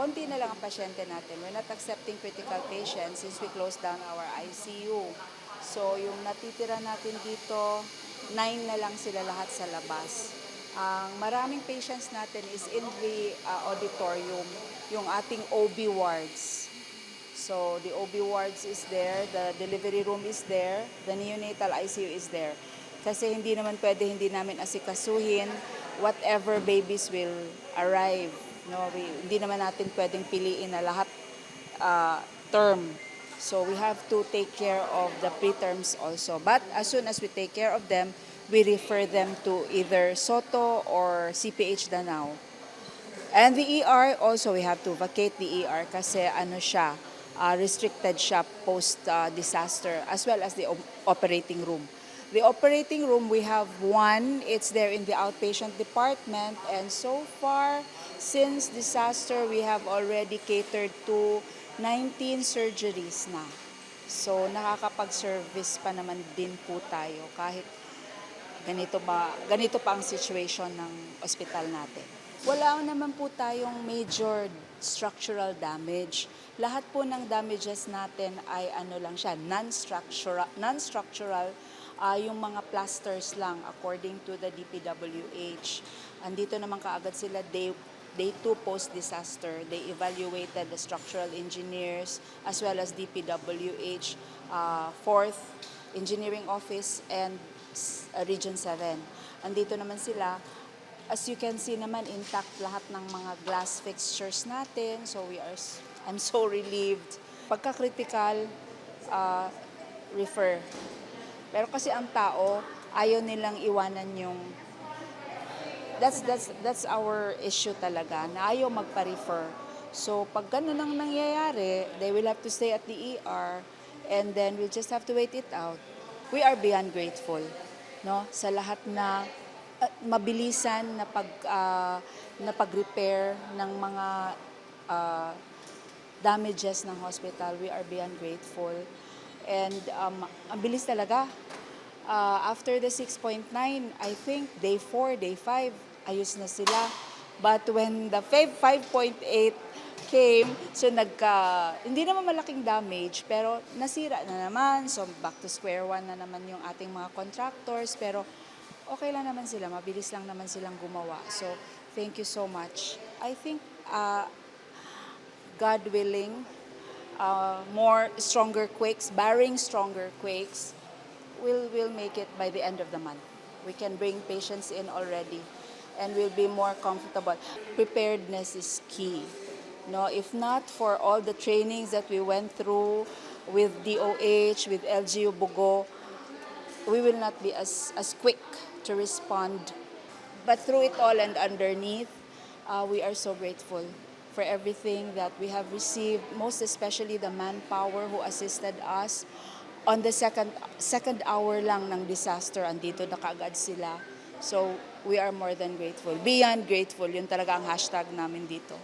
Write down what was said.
konti na lang ang pasyente natin. We're not accepting critical patients since we closed down our ICU. So yung natitira natin dito, 9 na lang sila lahat sa labas. Ang maraming patients natin is in the auditorium, yung ating OB wards. So the OB wards is there, the delivery room is there, the neonatal ICU is there. Kasi hindi naman pwede hindi namin asikasuhin whatever babies will arrive. No, hindi naman natin pwedeng piliin na lahat term. So we have to take care of the preterms also. But as soon as we take care of them, we refer them to either Soto or CPH Danao. And the ER also, we have to vacate the ER kasi ano siya, restricted siya post-disaster as well as the operating room. The operating room, we have one. It's there in the outpatient department. And so far, since disaster, we have already catered to 19 surgeries na. So, nakakapag-service pa naman din po tayo kahit ganito pa ang situation ng ospital natin. Wala naman po tayong major structural damage. Lahat po ng damages natin ay ano lang siya, non-structural, yung mga plasters lang according to the DPWH. Andito naman kaagad sila day 2 post-disaster. They evaluated the structural engineers as well as DPWH, 4th Engineering Office and Region 7. Andito naman sila. As you can see naman, intact lahat ng mga glass fixtures natin. So I'm so relieved. Pagka-critical, refer. Pero kasi ang tao, ayaw nilang iwanan yung that's our issue talaga, na ayaw magpa-refer. So pag ganun ang nangyayari, they will have to stay at the ER and then we'll just have to wait it out. We are beyond grateful, no, sa lahat na mabilisan na pag-repair ng mga damages ng hospital. We are beyond grateful. And ang bilis talaga. After the 6.9, I think day 4, day 5, ayos na sila. But when the 5.8 came, so hindi naman malaking damage, pero nasira na naman. So back to square one na naman yung ating mga contractors. Pero okay lang naman sila, mabilis lang naman silang gumawa. So thank you so much. I think God willing, barring stronger quakes, we'll make it by the end of the month. We can bring patients in already and we'll be more comfortable. Preparedness is key. No, if not for all the trainings that we went through with DOH, with LGU Bugo, we will not be as quick to respond. But through it all and underneath, we are so grateful for everything that we have received, most especially the manpower who assisted us. On the second hour lang ng disaster, andito na kaagad sila. So we are more than grateful. Beyond grateful, yun talaga ang hashtag namin dito.